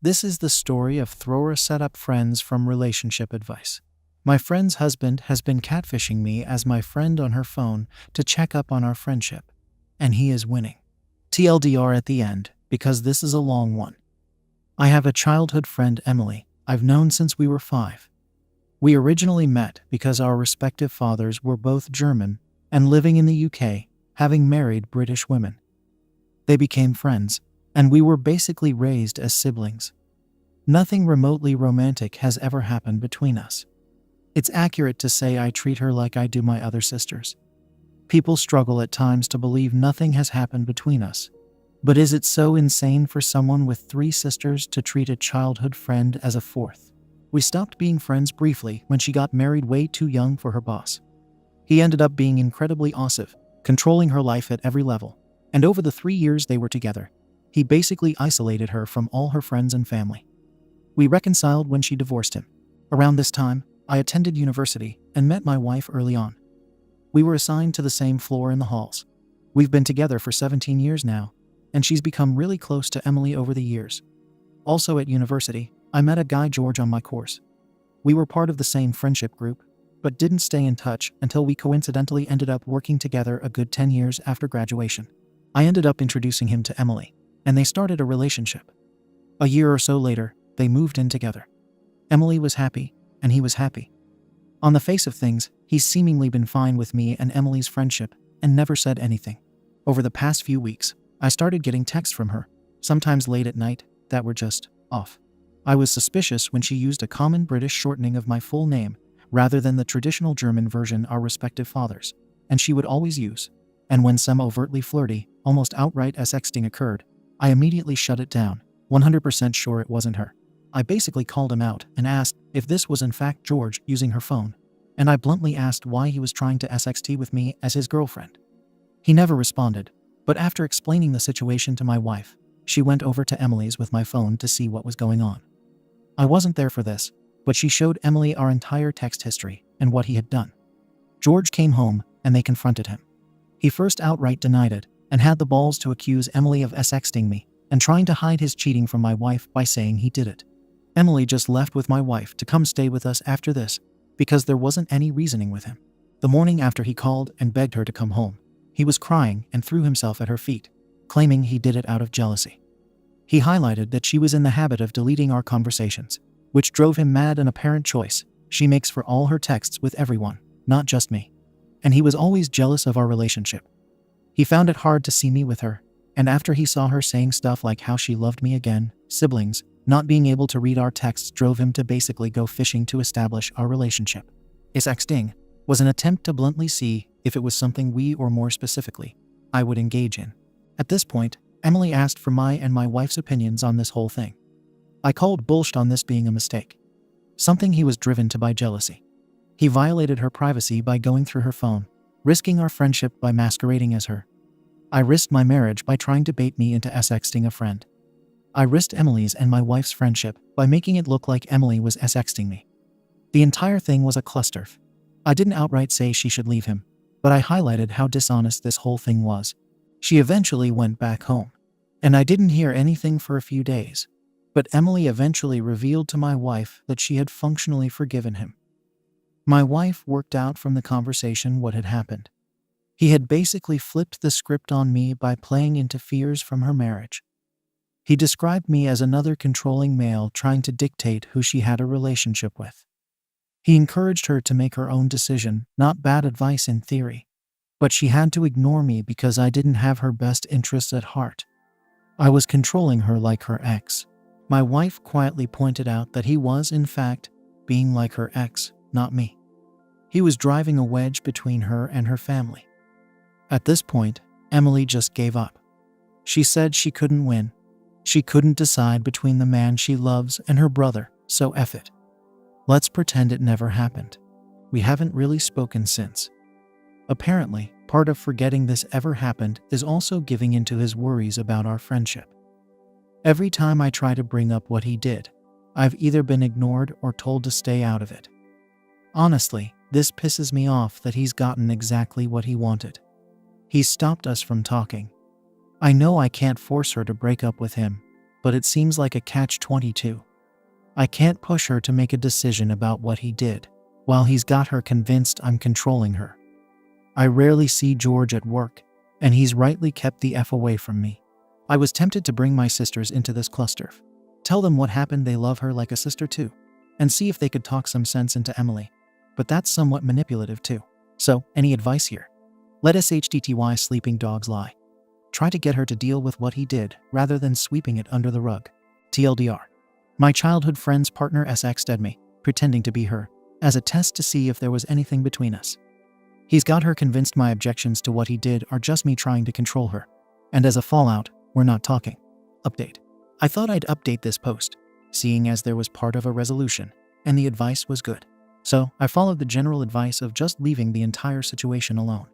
This is the story of thrower setup friends from relationship advice. My friend's husband has been catfishing me as my friend on her phone to check up on our friendship, and he is winning. TLDR at the end, because this is a long one. I have a childhood friend, Emily, I've known since we were 5. We originally met because our respective fathers were both German and living in the UK, having married British women. They became friends, and we were basically raised as siblings. Nothing remotely romantic has ever happened between us. It's accurate to say I treat her like I do my other sisters. People struggle at times to believe nothing has happened between us. But is it so insane for someone with 3 sisters to treat a childhood friend as a 4th? We stopped being friends briefly when she got married way too young for her boss. He ended up being incredibly abusive, controlling her life at every level. And over the 3 years they were together, he basically isolated her from all her friends and family. We reconciled when she divorced him. Around this time, I attended university and met my wife early on. We were assigned to the same floor in the halls. We've been together for 17 years now, and she's become really close to Emily over the years. Also at university, I met a guy, George, on my course. We were part of the same friendship group, but didn't stay in touch until we coincidentally ended up working together a good 10 years after graduation. I ended up introducing him to Emily, and they started a relationship. A year or so later, they moved in together. Emily was happy, and he was happy. On the face of things, he's seemingly been fine with me and Emily's friendship, and never said anything. Over the past few weeks, I started getting texts from her, sometimes late at night, that were just off. I was suspicious when she used a common British shortening of my full name, rather than the traditional German version our respective fathers, and she would always use. And when some overtly flirty, almost outright sexting occurred, I immediately shut it down, 100% sure it wasn't her. I basically called him out and asked if this was in fact George using her phone, and I bluntly asked why he was trying to SXT with me as his girlfriend. He never responded, but after explaining the situation to my wife, she went over to Emily's with my phone to see what was going on. I wasn't there for this, but she showed Emily our entire text history and what he had done. George came home and they confronted him. He first outright denied it and had the balls to accuse Emily of SXting me and trying to hide his cheating from my wife by saying he did it. Emily just left with my wife to come stay with us after this because there wasn't any reasoning with him. The morning after he called and begged her to come home, he was crying and threw himself at her feet, claiming he did it out of jealousy. He highlighted that she was in the habit of deleting our conversations, which drove him mad, an apparent choice she makes for all her texts with everyone, not just me. And he was always jealous of our relationship. He found it hard to see me with her, and after he saw her saying stuff like how she loved me again, siblings, not being able to read our texts drove him to basically go fishing to establish our relationship. His sexting was an attempt to bluntly see if it was something we, or more specifically, I would engage in. At this point, Emily asked for my and my wife's opinions on this whole thing. I called bullshit on this being a mistake. Something he was driven to by jealousy. He violated her privacy by going through her phone, risking our friendship by masquerading as her. I risked my marriage by trying to bait me into sexting a friend. I risked Emily's and my wife's friendship by making it look like Emily was sexting me. The entire thing was a cluster. I didn't outright say she should leave him, but I highlighted how dishonest this whole thing was. She eventually went back home, and I didn't hear anything for a few days, but Emily eventually revealed to my wife that she had functionally forgiven him. My wife worked out from the conversation what had happened. He had basically flipped the script on me by playing into fears from her marriage. He described me as another controlling male trying to dictate who she had a relationship with. He encouraged her to make her own decision, not bad advice in theory, but she had to ignore me because I didn't have her best interests at heart. I was controlling her like her ex. My wife quietly pointed out that he was, in fact, being like her ex, not me. He was driving a wedge between her and her family. At this point, Emily just gave up. She said she couldn't win. She couldn't decide between the man she loves and her brother, so F it. Let's pretend it never happened. We haven't really spoken since. Apparently, part of forgetting this ever happened is also giving into his worries about our friendship. Every time I try to bring up what he did, I've either been ignored or told to stay out of it. Honestly, this pisses me off that he's gotten exactly what he wanted. He's stopped us from talking. I know I can't force her to break up with him, but it seems like a catch-22. I can't push her to make a decision about what he did, while he's got her convinced I'm controlling her. I rarely see George at work, and he's rightly kept the F away from me. I was tempted to bring my sisters into this cluster. Tell them what happened, they love her like a sister too, and see if they could talk some sense into Emily. But that's somewhat manipulative too. So, any advice here? Let SHTTY sleeping dogs lie. Try to get her to deal with what he did rather than sweeping it under the rug. TLDR. My childhood friend's partner SX'd me, pretending to be her, as a test to see if there was anything between us. He's got her convinced my objections to what he did are just me trying to control her. And as a fallout, we're not talking. Update. I thought I'd update this post, seeing as there was part of a resolution, and the advice was good. So, I followed the general advice of just leaving the entire situation alone.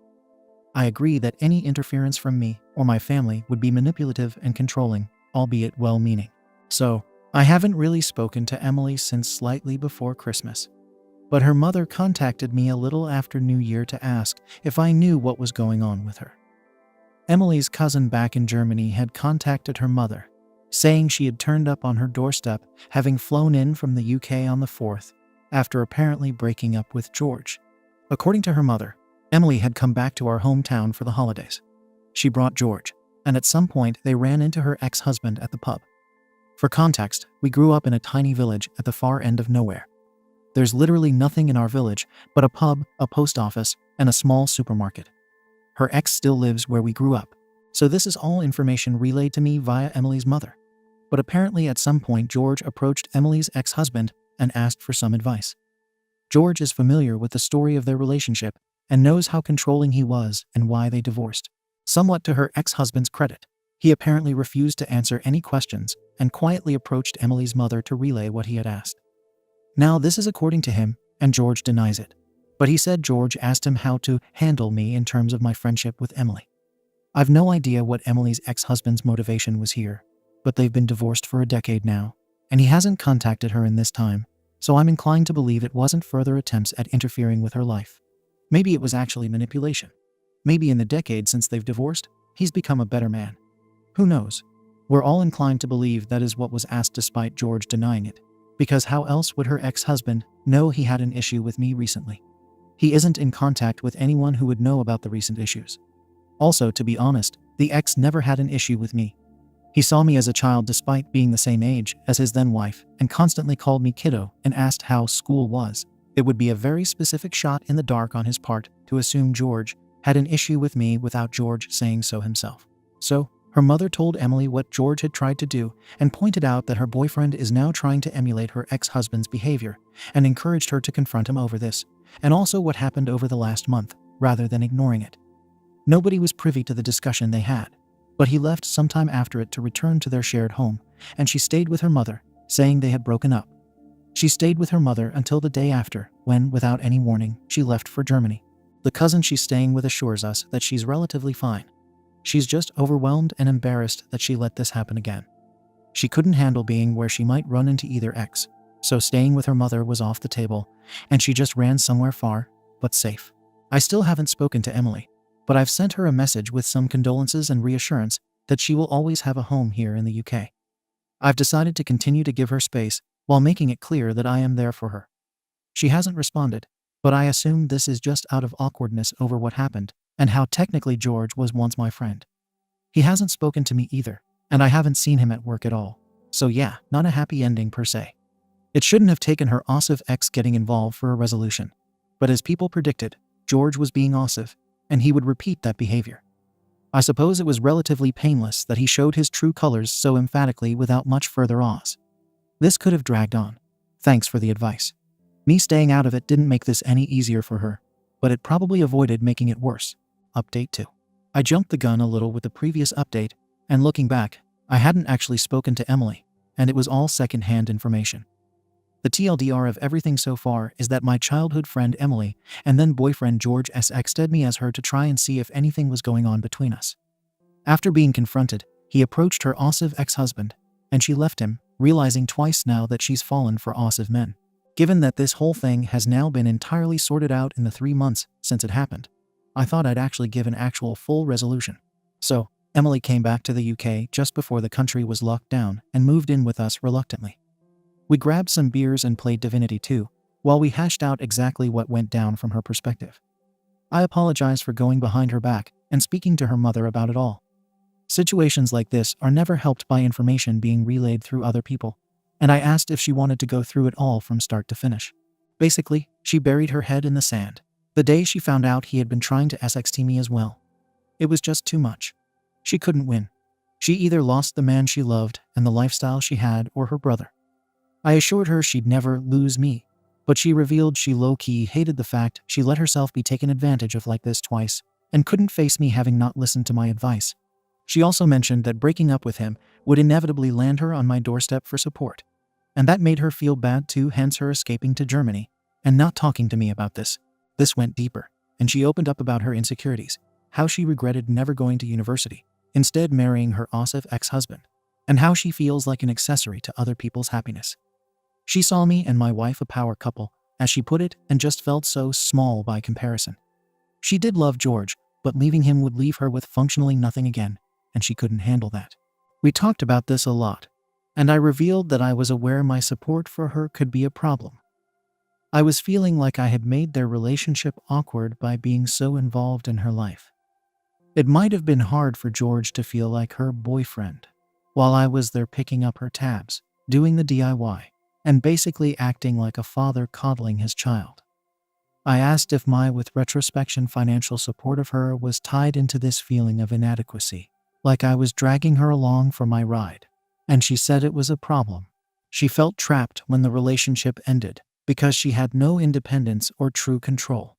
I agree that any interference from me or my family would be manipulative and controlling, albeit well-meaning. So, I haven't really spoken to Emily since slightly before Christmas. But her mother contacted me a little after New Year to ask if I knew what was going on with her. Emily's cousin back in Germany had contacted her mother, saying she had turned up on her doorstep, having flown in from the UK on the 4th, after apparently breaking up with George. According to her mother, Emily had come back to our hometown for the holidays. She brought George, and at some point they ran into her ex-husband at the pub. For context, we grew up in a tiny village at the far end of nowhere. There's literally nothing in our village but a pub, a post office, and a small supermarket. Her ex still lives where we grew up, so this is all information relayed to me via Emily's mother. But apparently at some point George approached Emily's ex-husband and asked for some advice. George is familiar with the story of their relationship and knows how controlling he was and why they divorced. Somewhat to her ex-husband's credit, he apparently refused to answer any questions and quietly approached Emily's mother to relay what he had asked. Now this is according to him, and George denies it. But he said George asked him how to handle me in terms of my friendship with Emily. I've no idea what Emily's ex-husband's motivation was here, but they've been divorced for a decade now, and he hasn't contacted her in this time, so I'm inclined to believe it wasn't further attempts at interfering with her life. Maybe it was actually manipulation. Maybe in the decade since they've divorced, he's become a better man. Who knows? We're all inclined to believe that is what was asked despite George denying it, because how else would her ex-husband know he had an issue with me recently? He isn't in contact with anyone who would know about the recent issues. Also, to be honest, the ex never had an issue with me. He saw me as a child despite being the same age as his then wife and constantly called me kiddo and asked how school was. It would be a very specific shot in the dark on his part to assume George had an issue with me without George saying so himself. So, her mother told Emily what George had tried to do and pointed out that her boyfriend is now trying to emulate her ex-husband's behavior and encouraged her to confront him over this, and also what happened over the last month, rather than ignoring it. Nobody was privy to the discussion they had, but he left sometime after it to return to their shared home, and she stayed with her mother, saying they had broken up. She stayed with her mother until the day after, when, without any warning, she left for Germany. The cousin she's staying with assures us that she's relatively fine. She's just overwhelmed and embarrassed that she let this happen again. She couldn't handle being where she might run into either ex, so staying with her mother was off the table, and she just ran somewhere far, but safe. I still haven't spoken to Emily, but I've sent her a message with some condolences and reassurance that she will always have a home here in the UK. I've decided to continue to give her space while making it clear that I am there for her. She hasn't responded, but I assume this is just out of awkwardness over what happened and how technically George was once my friend. He hasn't spoken to me either, and I haven't seen him at work at all. So yeah, not a happy ending per se. It shouldn't have taken her ossive ex getting involved for a resolution. But as people predicted, George was being ossive, and he would repeat that behavior. I suppose it was relatively painless that he showed his true colors so emphatically without much further odds. This could have dragged on. Thanks for the advice. Me staying out of it didn't make this any easier for her, but it probably avoided making it worse. Update 2. I jumped the gun a little with the previous update, and looking back, I hadn't actually spoken to Emily, and it was all second-hand information. The TLDR of everything so far is that my childhood friend Emily and then boyfriend George SX'd me as her to try and see if anything was going on between us. After being confronted, he approached her ossive ex-husband, and she left him, realizing twice now that she's fallen for ossive men. Given that this whole thing has now been entirely sorted out in the 3 months since it happened, I thought I'd actually give an actual full resolution. So, Emily came back to the UK just before the country was locked down and moved in with us reluctantly. We grabbed some beers and played Divinity 2, while we hashed out exactly what went down from her perspective. I apologized for going behind her back and speaking to her mother about it all. Situations like this are never helped by information being relayed through other people, and I asked if she wanted to go through it all from start to finish. Basically, she buried her head in the sand. The day she found out he had been trying to SXT me as well. It was just too much. She couldn't win. She either lost the man she loved and the lifestyle she had, or her brother. I assured her she'd never lose me, but she revealed she low-key hated the fact she let herself be taken advantage of like this twice, and couldn't face me having not listened to my advice. She also mentioned that breaking up with him would inevitably land her on my doorstep for support, and that made her feel bad too, hence her escaping to Germany and not talking to me about this. This went deeper, and she opened up about her insecurities, how she regretted never going to university, instead marrying her abusive ex-husband, and how she feels like an accessory to other people's happiness. She saw me and my wife a power couple, as she put it, and just felt so small by comparison. She did love George, but leaving him would leave her with functionally nothing again, and she couldn't handle that. We talked about this a lot, and I revealed that I was aware my support for her could be a problem. I was feeling like I had made their relationship awkward by being so involved in her life. It might have been hard for George to feel like her boyfriend, while I was there picking up her tabs, doing the DIY, and basically acting like a father coddling his child. I asked if my, with retrospection, financial support of her was tied into this feeling of inadequacy, like I was dragging her along for my ride, and she said it was a problem. She felt trapped when the relationship ended because she had no independence or true control.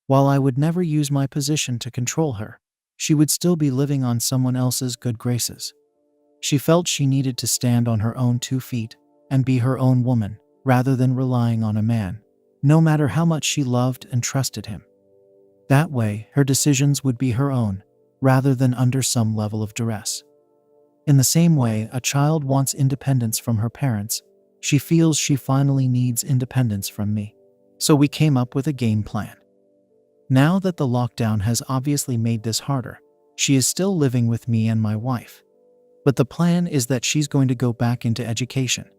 While I would never use my position to control her, she would still be living on someone else's good graces. She felt she needed to stand on her own 2 feet and be her own woman, rather than relying on a man, no matter how much she loved and trusted him. That way, her decisions would be her own, rather than under some level of duress. In the same way a child wants independence from her parents, she feels she finally needs independence from me. So we came up with a game plan. Now that the lockdown has obviously made this harder, she is still living with me and my wife. But the plan is that she's going to go back into education.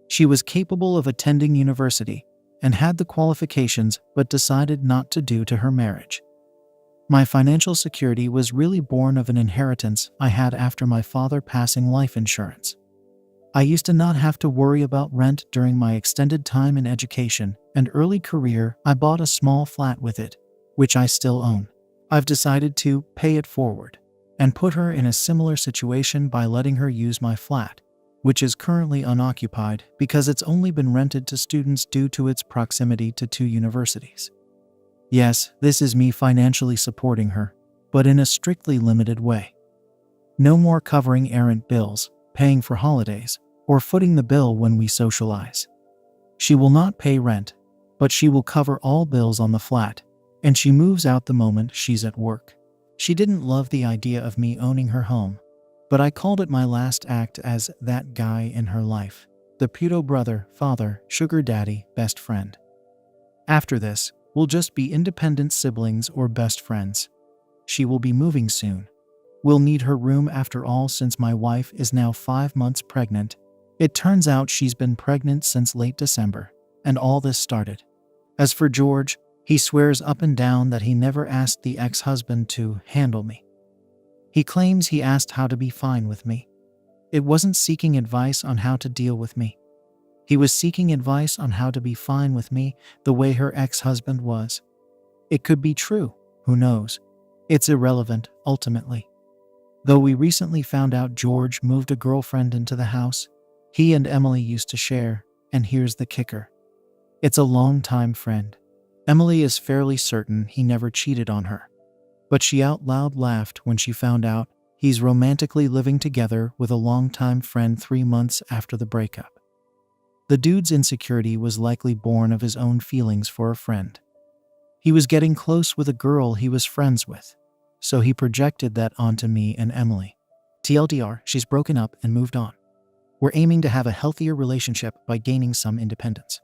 She was capable of attending university and had the qualifications, but decided not to due to her marriage. My financial security was really born of an inheritance I had after my father passing life insurance. I used to not have to worry about rent during my extended time in education and early career. I bought a small flat with it, which I still own. I've decided to pay it forward and put her in a similar situation by letting her use my flat, which is currently unoccupied because it's only been rented to students due to its proximity to 2 universities. Yes, this is me financially supporting her, but in a strictly limited way. No more covering errant bills, paying for holidays, or footing the bill when we socialize. She will not pay rent, but she will cover all bills on the flat, and she moves out the moment she's at work. She didn't love the idea of me owning her home, but I called it my last act as that guy in her life, the pseudo brother, father, sugar daddy, best friend. After this, we'll just be independent siblings or best friends. She will be moving soon. We'll need her room after all since my wife is now 5 months pregnant. It turns out she's been pregnant since late December, and all this started. As for George, he swears up and down that he never asked the ex-husband to handle me. He claims he asked how to be fine with me. It wasn't seeking advice on how to deal with me. He was seeking advice on how to be fine with me the way her ex-husband was. It could be true, who knows? It's irrelevant, ultimately. Though we recently found out George moved a girlfriend into the house he and Emily used to share, and here's the kicker. It's a long-time friend. Emily is fairly certain he never cheated on her, but she out loud laughed when she found out he's romantically living together with a longtime friend 3 months after the breakup. The dude's insecurity was likely born of his own feelings for a friend. He was getting close with a girl he was friends with, so he projected that onto me and Emily. TLDR, she's broken up and moved on. We're aiming to have a healthier relationship by gaining some independence.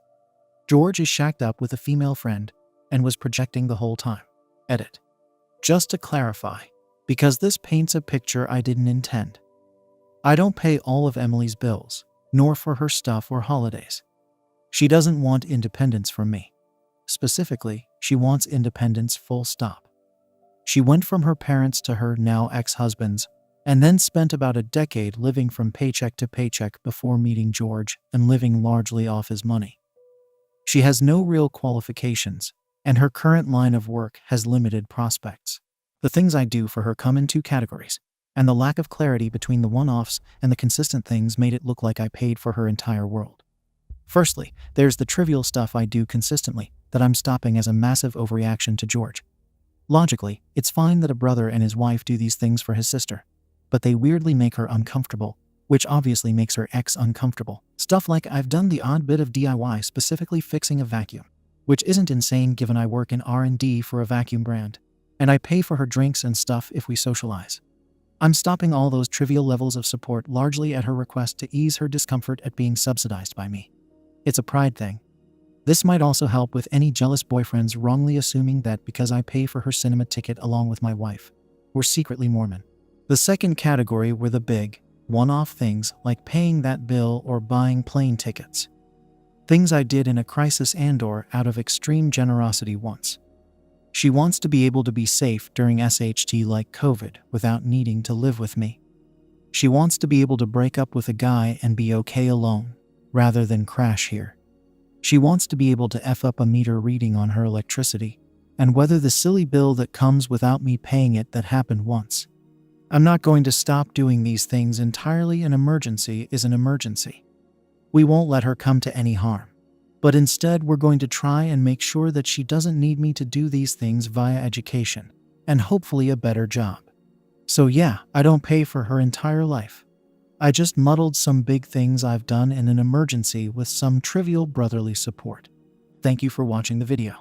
George is shacked up with a female friend and was projecting the whole time. Edit. Just to clarify, because this paints a picture I didn't intend. I don't pay all of Emily's bills, nor for her stuff or holidays. She doesn't want independence from me. Specifically, she wants independence full stop. She went from her parents to her now ex-husband's, and then spent about a decade living from paycheck to paycheck before meeting George and living largely off his money. She has no real qualifications, and her current line of work has limited prospects. The things I do for her come in two categories, and the lack of clarity between the one-offs and the consistent things made it look like I paid for her entire world. Firstly, there's the trivial stuff I do consistently that I'm stopping as a massive overreaction to George. Logically, it's fine that a brother and his wife do these things for his sister, but they weirdly make her uncomfortable, which obviously makes her ex uncomfortable. Stuff like I've done the odd bit of DIY, specifically fixing a vacuum, which isn't insane given I work in R&D for a vacuum brand, and I pay for her drinks and stuff if we socialize. I'm stopping all those trivial levels of support largely at her request to ease her discomfort at being subsidized by me. It's a pride thing. This might also help with any jealous boyfriends wrongly assuming that because I pay for her cinema ticket along with my wife, we're secretly Mormon. The second category were the big, one-off things like paying that bill or buying plane tickets. Things I did in a crisis and/or out of extreme generosity once. She wants to be able to be safe during SHT like COVID without needing to live with me. She wants to be able to break up with a guy and be okay alone, rather than crash here. She wants to be able to F up a meter reading on her electricity, and weather the silly bill that comes without me paying it that happened once. I'm not going to stop doing these things entirely. An emergency is an emergency. We won't let her come to any harm. But instead, we're going to try and make sure that she doesn't need me to do these things via education, and hopefully a better job. So yeah, I don't pay for her entire life. I just muddled some big things I've done in an emergency with some trivial brotherly support. Thank you for watching the video.